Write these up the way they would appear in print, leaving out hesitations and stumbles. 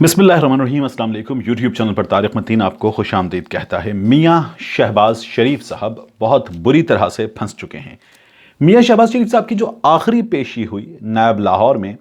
बिस्मिल्लाहिर्रहमानिर्रहीम। अस्सलाम वालेकुम। यूट्यूब चैनल पर तारिक मतीन आपको खुश आमदीद कहता है। मियाँ शहबाज शरीफ साहब बहुत बुरी तरह से फंस चुके हैं। मियाँ शहबाज शरीफ साहब की जो आखिरी पेशी हुई नायब लाहौर में,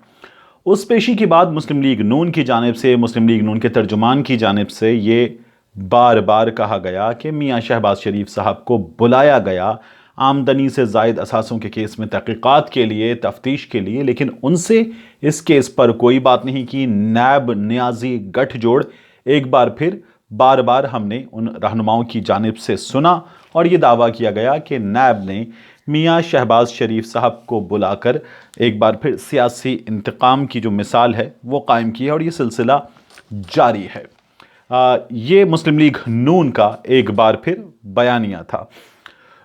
उस पेशी के बाद मुस्लिम लीग नून की जानिब से, मुस्लिम लीग नून के तर्जुमान की जानिब से ये बार बार कहा गया कि मियाँ शहबाज शरीफ साहब को बुलाया गया आमदनी से ज़ायद असासों के केस में तहक़ीक़ात के लिए, तफ्तीश के लिए, लेकिन उनसे इस केस पर कोई बात नहीं की। नैब न्याजी गठजोड़ एक बार फिर बार बार हमने उन रहनुमाओं की जानिब से सुना और ये दावा किया गया कि नैब ने मियाँ शहबाज शरीफ साहब को बुलाकर एक बार फिर सियासी इंतकाम की जो मिसाल है वो कायम की है और ये सिलसिला जारी है। ये मुस्लिम लीग नून का एक बार फिर बयानिया था।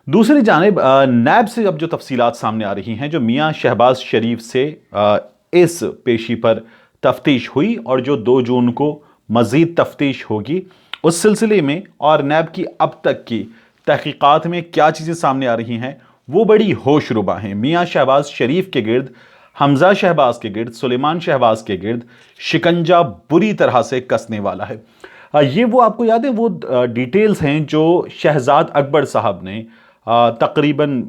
दूसरी जानिब नैब से अब जो तफसीलात सामने आ रही हैं, जो मियाँ शहबाज शरीफ से इस पेशी पर तफ्तीश हुई और जो 2 जून को मज़ीद तफ्तीश होगी, उस सिलसिले में और नैब की अब तक की तहक़ीक़ात में क्या चीज़ें सामने आ रही हैं वो बड़ी होशरुबा हैं। मियाँ शहबाज शरीफ के गिर्द, हमज़ा शहबाज के गिर्द, सुलेमान शहबाज के गिर्द शिकंजा बुरी तरह से कसने वाला है। ये वो आपको याद है वो डिटेल्स हैं जो शहजाद अकबर साहब ने तकरीबन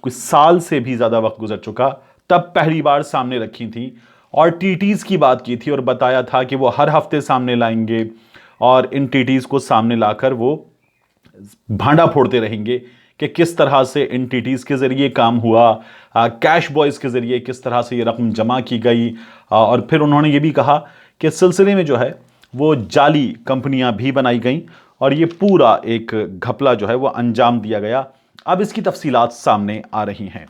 कुछ साल से भी ज़्यादा वक्त गुजर चुका तब पहली बार सामने रखी थी और टीटीज़ की बात की थी और बताया था कि वो हर हफ्ते सामने लाएंगे और इन टीटीज़ को सामने लाकर वो भांडा फोड़ते रहेंगे कि किस तरह से इन टीटीज़ के ज़रिए काम हुआ, कैश बॉयज़ के ज़रिए किस तरह से ये रकम जमा की गई। और फिर उन्होंने ये भी कहा कि सिलसिले में जो है वो जाली कंपनियां भी बनाई गईं और ये पूरा एक घपला जो है वो अंजाम दिया गया। अब इसकी तफसीलात सामने आ रही हैं।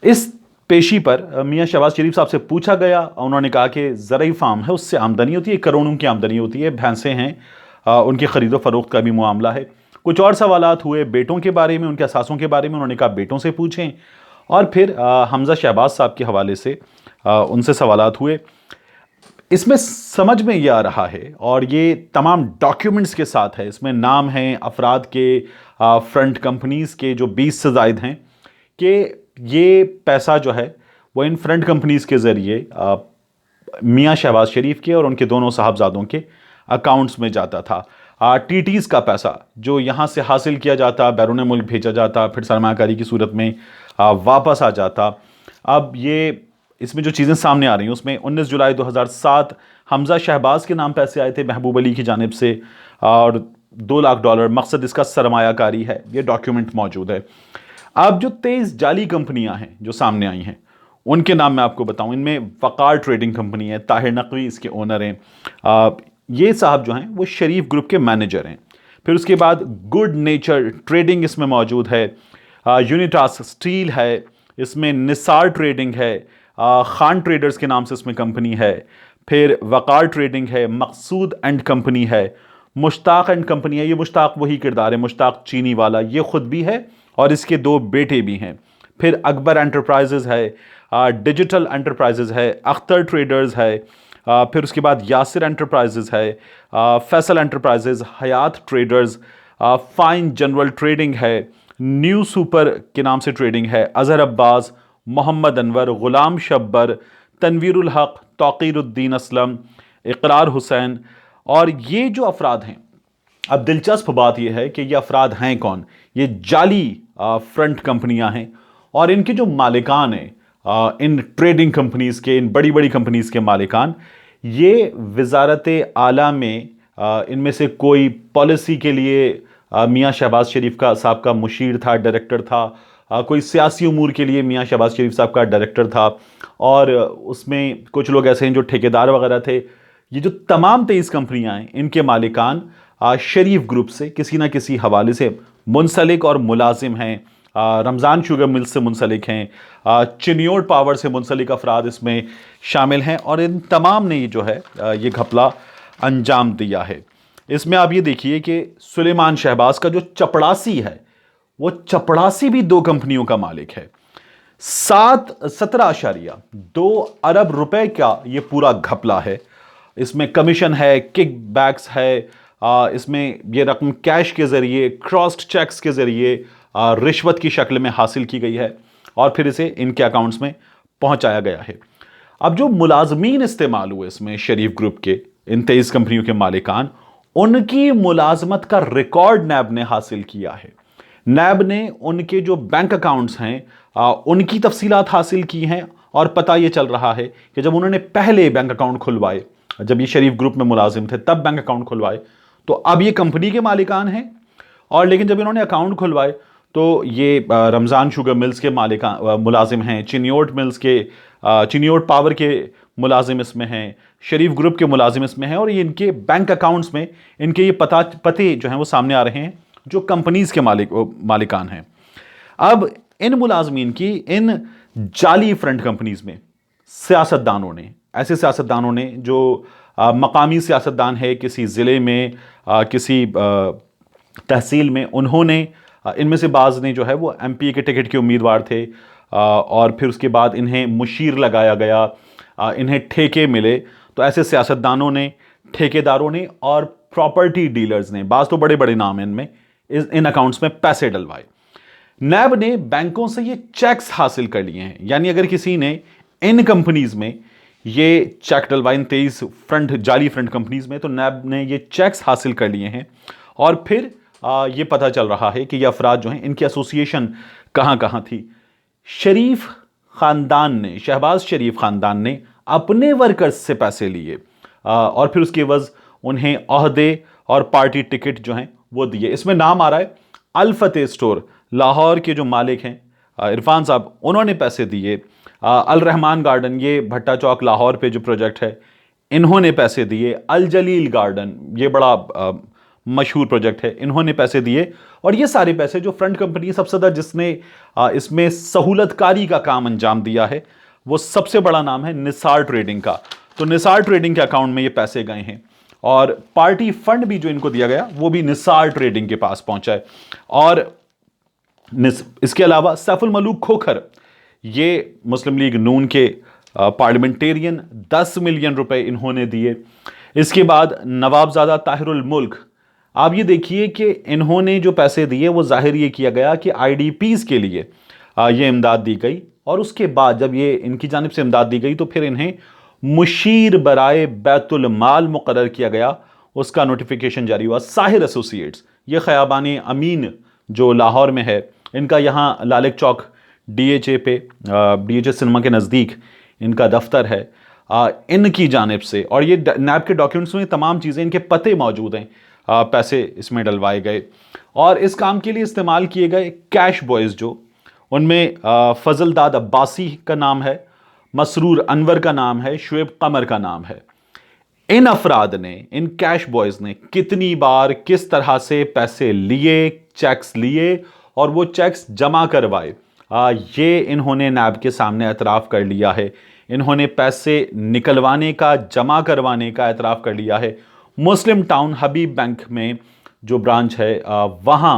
इस पेशी पर मियाँ शहबाज शरीफ साहब से पूछा गया, उन्होंने कहा कि ज़रई फार्म है, उससे आमदनी होती है, करोड़ों की आमदनी होती है, भैंसें हैं, उनकी ख़रीदो फ़रोख्त का भी मामला है। कुछ और सवालात हुए बेटों के बारे में, उनके असासों के बारे में, उन्होंने कहा बेटों से पूछें। और फिर हमज़ा शहबाज साहब के हवाले से उनसे सवालात हुए। इसमें समझ में ये आ रहा है और ये तमाम डॉक्यूमेंट्स के साथ है, इसमें नाम हैं अफराद के, फ्रंट कंपनीज़ के जो 20 से ज़ायद हैं, कि ये पैसा जो है वो इन फ्रंट कंपनीज़ के ज़रिए मियाँ शहबाज शरीफ के और उनके दोनों साहबजादों के अकाउंट्स में जाता था। टीटीज़ का पैसा जो यहाँ से हासिल किया जाता, बैरून मुल्क भेजा जाता, फिर सरमायाकारी की सूरत में वापस आ जाता। अब ये इसमें जो चीज़ें सामने आ रही हैं उसमें 19 जुलाई 2007 हमज़ा शहबाज के नाम पैसे आए थे महबूब अली की जानिब से और $2 लाख, मकसद इसका सरमायाकारी है। ये डॉक्यूमेंट मौजूद है। अब जो 23 जाली कंपनियां हैं जो सामने आई हैं उनके नाम मैं आपको बताऊं। इनमें वक़ार ट्रेडिंग कंपनी है, ताहिर नकवी इसके ओनर हैं। ये साहब जो हैं वो शरीफ ग्रुप के मैनेजर हैं। फिर उसके बाद गुड नेचर ट्रेडिंग इसमें मौजूद है, यूनिटास स्टील है, इसमें निसार ट्रेडिंग है, खान ट्रेडर्स के नाम से इसमें कंपनी है, फिर वक़ार ट्रेडिंग है, मकसूद एंड कंपनी है, मुश्ताक एंड कंपनी है। ये मुश्ताक वही किरदार है, मुश्ताक चीनी वाला, ये खुद भी है और इसके 2 बेटे भी हैं। फिर अकबर एंटरप्राइजेज़ है, डिजिटल एंटरप्राइजेज़ है, अख्तर ट्रेडर्स है, फिर उसके बाद यासिर एंटरप्राइजेज़ है, फैसल एंटरप्राइजेज़, हयात ट्रेडर्स, फाइन जनरल ट्रेडिंग है, न्यू सुपर के नाम से ट्रेडिंग है, अज़हर अब्बास, मोहम्मद अनवर, ग़ुलाम शब्बर, तनवीरुल हक, तौक़ीरुद्दीन असलम, इक़रार हुसैन। और ये जो अफराद हैं, अब दिलचस्प बात यह है कि ये अफराद हैं कौन? ये जाली फ्रंट कंपनियां हैं और इनके जो मालिकान हैं, इन ट्रेडिंग कंपनीज़ के, इन बड़ी बड़ी कंपनीज़ के मालिकान, ये वज़ारत आला में इनमें से कोई पॉलिसी के लिए मियाँ शहबाज शरीफ का साहब का मुशीर था, डायरेक्टर था, कोई सियासी उमूर के लिए मियाँ शहबाज शरीफ साहब का डायरेक्टर था और उसमें कुछ लोग ऐसे हैं जो ठेकेदार वगैरह थे। ये जो तमाम 23 कंपनियां हैं इनके मालिकान शरीफ ग्रुप से किसी ना किसी हवाले से मुंसलिक और मुलाजिम हैं। रमज़ान शुगर मिल से मुंसलिक हैं, चिन्योड़ पावर से मुंसलिक अफराद इसमें शामिल हैं और इन तमाम ने ये जो है ये घपला अंजाम दिया है। इसमें आप ये देखिए कि सुलेमान शहबाज का जो चपड़ासी है वो चपड़ासी भी 2 कंपनियों का मालिक है। 17.2 अरब रुपए का ये पूरा घपला है। इसमें कमीशन है, किक बैक्स है, इसमें ये रकम कैश के ज़रिए, क्रॉस्ड चेक्स के ज़रिए, रिश्वत की शक्ल में हासिल की गई है और फिर इसे इनके अकाउंट्स में पहुंचाया गया है। अब जो मुलाजमीन इस्तेमाल हुए इसमें शरीफ ग्रुप के, ان 23 कंपनियों के मालिकान, उनकी मुलाजमत का रिकॉर्ड नैब ने हासिल किया है। नैब ने उनके जो बैंक अकाउंट्स हैं उनकी तफसीलात हासिल की हैं, और पता ये चल रहा है कि जब उन्होंने पहले बैंक अकाउंट खुलवाए, जब ये शरीफ ग्रुप में मुलाजिम थे तब बैंक अकाउंट खुलवाए, तो अब ये कंपनी के मालिकान हैं। और लेकिन जब इन्होंने अकाउंट खुलवाए तो ये रमज़ान शुगर मिल्स के मुलाजिम हैं, चिनियोट मिल्स के चिनियोट पावर के मुलाजिम इसमें हैं, शरीफ ग्रुप के मुलाजिम इसमें हैं, और ये इनके बैंक अकाउंट्स में इनके ये पते जो हैं वो सामने आ रहे हैं जो कंपनीज के मालिकान हैं। अब इन मुलाजमीन की इन जाली फ्रंट कंपनीज में सियासतदानों ने, ऐसे सियासतदानों ने जो मकामी सियासतदान है किसी ज़िले में, किसी तहसील में, उन्होंने इनमें से बाज़ ने जो है वो एमपी के टिकट के उम्मीदवार थे, और फिर उसके बाद इन्हें मुशीर लगाया गया, इन्हें ठेके मिले। तो ऐसे सियासतदानों ने, ठेकेदारों ने और प्रॉपर्टी डीलर्स ने, बाज़ तो बड़े बड़े नाम हैं इनमें, इन अकाउंट्स में पैसे डलवाए। नैब ने बैंकों से ये चेक्स हासिल कर लिए हैं, यानी अगर किसी ने इन कंपनीज में ये चेक डलवाए, इन 23 जाली फ्रंट कंपनीज में, तो नैब ने ये चेक्स हासिल कर लिए हैं। और फिर ये पता चल रहा है कि ये अफराद जो हैं इनकी एसोसिएशन कहाँ कहाँ थी। शरीफ ख़ानदान ने, शहबाज शरीफ ख़ानदान ने अपने वर्कर्स से पैसे लिए, और फिर उसके एवज़ उन्हें ओहदे और पार्टी टिकट जो हैं वो दिए। इसमें नाम आ रहा है अल फतेह स्टोर लाहौर के जो मालिक हैं इरफान साहब, उन्होंने पैसे दिए। अल रहमान गार्डन, ये भट्टा चौक लाहौर पे जो प्रोजेक्ट है, इन्होंने पैसे दिए। अल जलील गार्डन, ये बड़ा मशहूर प्रोजेक्ट है, इन्होंने पैसे दिए। और ये सारे पैसे जो फ्रंट कंपनी, सबसे ज़्यादा जिसने इसमें सहूलतकारी का काम अंजाम दिया है, वो सबसे बड़ा नाम है निसार ट्रेडिंग का। तो निसार ट्रेडिंग के अकाउंट में ये पैसे गए हैं, और पार्टी फंड भी जो इनको दिया गया वो भी निसार ट्रेडिंग के पास पहुंचा है। और इसके अलावा सैफुल मलूक खोखर, ये मुस्लिम लीग नून के पार्लियामेंटेरियन, 10 मिलियन रुपए इन्होंने दिए। इसके बाद नवाबजादा ताहिरुल मुल्क, आप ये देखिए कि इन्होंने जो पैसे दिए वो जाहिर ये किया गया कि आईडीपीज के लिए ये इमदाद दी गई, और उसके बाद जब ये इनकी जानिब से इमदाद दी गई तो फिर इन्हें मुशीर बराए बैतुल माल मुकर्रर किया गया, उसका नोटिफिकेशन जारी हुआ। साहिर एसोसिएट्स, ये ख़याबान अमीन जो लाहौर में है, इनका यहाँ लालिक चौक डीएचए पे, डीएचए सिनेमा के नज़दीक इनका दफ्तर है, इनकी जानिब से, और ये नैब के डॉक्यूमेंट्स में तमाम चीज़ें, इनके पते मौजूद हैं, पैसे इसमें डलवाए गए। और इस काम के लिए इस्तेमाल किए गए कैश बॉयज़ जो, उनमें फजलदाद अब्बासी का नाम है, मसरूर अनवर का नाम है, शुएब कमर का नाम है। इन अफराद ने, इन कैश बॉयज़ ने कितनी बार किस तरह से पैसे लिए, चेक्स लिए और वो चेक्स जमा करवाए, ये इन्होंने नैब के सामने एतराफ़ कर लिया है। इन्होंने पैसे निकलवाने का, जमा करवाने का एतराफ़ कर लिया है। मुस्लिम टाउन हबीब बैंक में जो ब्रांच है वहाँ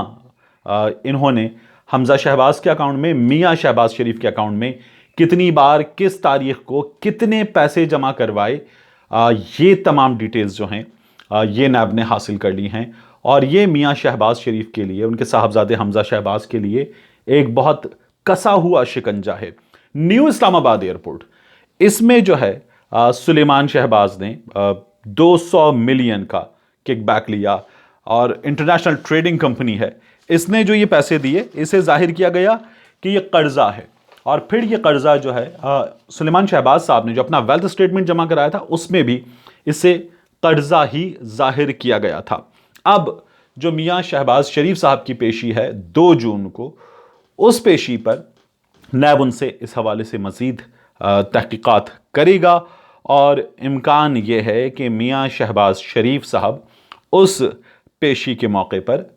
इन्होंने हमजा शहबाज के अकाउंट में, मियाँ शहबाज शरीफ के अकाउंट में कितनी बार, किस तारीख को कितने पैसे जमा करवाए, ये तमाम डिटेल्स जो हैं ये नैब ने हासिल कर ली हैं। और ये मियाँ शहबाज शरीफ के लिए, उनके साहबजादे हमजा शहबाज के लिए एक बहुत कसा हुआ शिकंजा है। न्यू इस्लामाबाद एयरपोर्ट, इसमें जो है सुलेमान शहबाज ने 200 मिलियन का किकबैक लिया, और इंटरनेशनल ट्रेडिंग कंपनी है, इसने जो ये पैसे दिए, इसे जाहिर किया गया कि ये कर्जा है। और फिर ये कर्जा जो है सुलेमान शहबाज साहब ने जो अपना वेल्थ स्टेटमेंट जमा कराया था, उसमें भी इसे कर्जा ही जाहिर किया गया था। अब जो मियाँ शहबाज शरीफ साहब की पेशी है 2 जून को, उस पेशी पर नैब उनसे इस हवाले से मज़ीद तहकीकात करेगा, और इम्कान ये है कि मियाँ शहबाज शरीफ साहब उस पेशी के मौके पर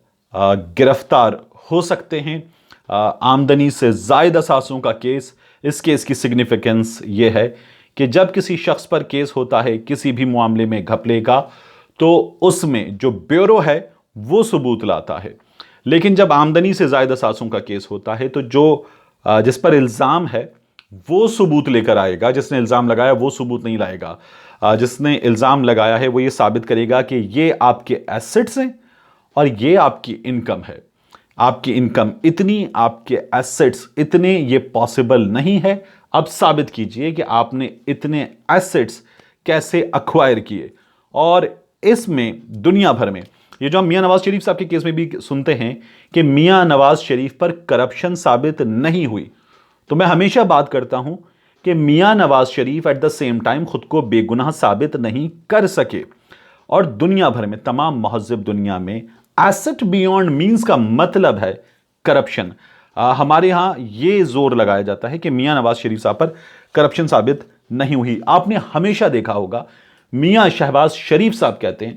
गिरफ्तार हो सकते हैं। आमदनी से ज़ायद असासों का केस, इस केस की सिग्निफिकेंस ये है कि जब किसी शख्स पर केस होता है किसी भी मामले में घपले का, तो उसमें जो ब्यूरो है वो सबूत लाता है। लेकिन जब आमदनी से ज़ायद असासों का केस होता है तो जो जिस पर इल्ज़ाम है वो सबूत लेकर आएगा, जिसने इल्ज़ाम लगाया वो सबूत नहीं लाएगा। जिसने इल्ज़ाम लगाया है वो ये साबित करेगा कि ये आपके एसेट्स हैं और ये आपकी इनकम है। आपकी इनकम इतनी, आपके एसेट्स इतने, ये पॉसिबल नहीं है। अब साबित कीजिए कि आपने इतने एसेट्स कैसे अक्वायर किए। اور اس میں دنیا بھر میں یہ جو ہم میاں نواز شریف صاحب کے کیس میں بھی سنتے ہیں کہ میاں نواز شریف پر کرپشن ثابت نہیں ہوئی، تو میں ہمیشہ بات کرتا ہوں کہ Mian Nawaz Sharif at the same time خود کو بے گناہ ثابت نہیں کر سکے، اور دنیا بھر میں تمام مہذب دنیا میں ایسٹ بیونڈ مینز کا مطلب ہے کرپشن۔ ہمارے ہاں یہ زور لگایا جاتا ہے کہ میاں نواز شریف صاحب پر کرپشن ثابت نہیں ہوئی۔ آپ نے ہمیشہ دیکھا ہوگا میاں شہباز شریف صاحب کہتے ہیں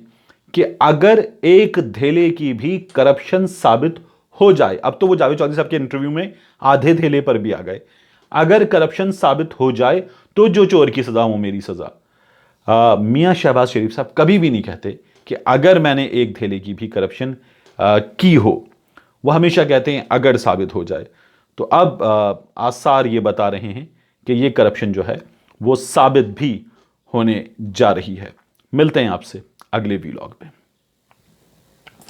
کہ اگر ایک دھیلے کی بھی کرپشن ثابت ہو جائے، اب تو وہ جاوید چودھری صاحب کے انٹرویو میں آدھے دھیلے پر بھی آ گئے، اگر کرپشن ثابت ہو جائے تو جو چور کی سزا وہ میری سزا۔ میاں شہباز شریف صاحب کبھی بھی نہیں کہتے کہ اگر میں نے ایک دھیلے کی بھی کرپشن کی ہو، وہ ہمیشہ کہتے ہیں اگر ثابت ہو جائے۔ تو اب آثار یہ بتا رہے ہیں کہ یہ کرپشن جو ہے وہ ثابت بھی ہونے جا رہی ہے۔ ملتے ہیں آپ سے اگلے ویلاگ میں۔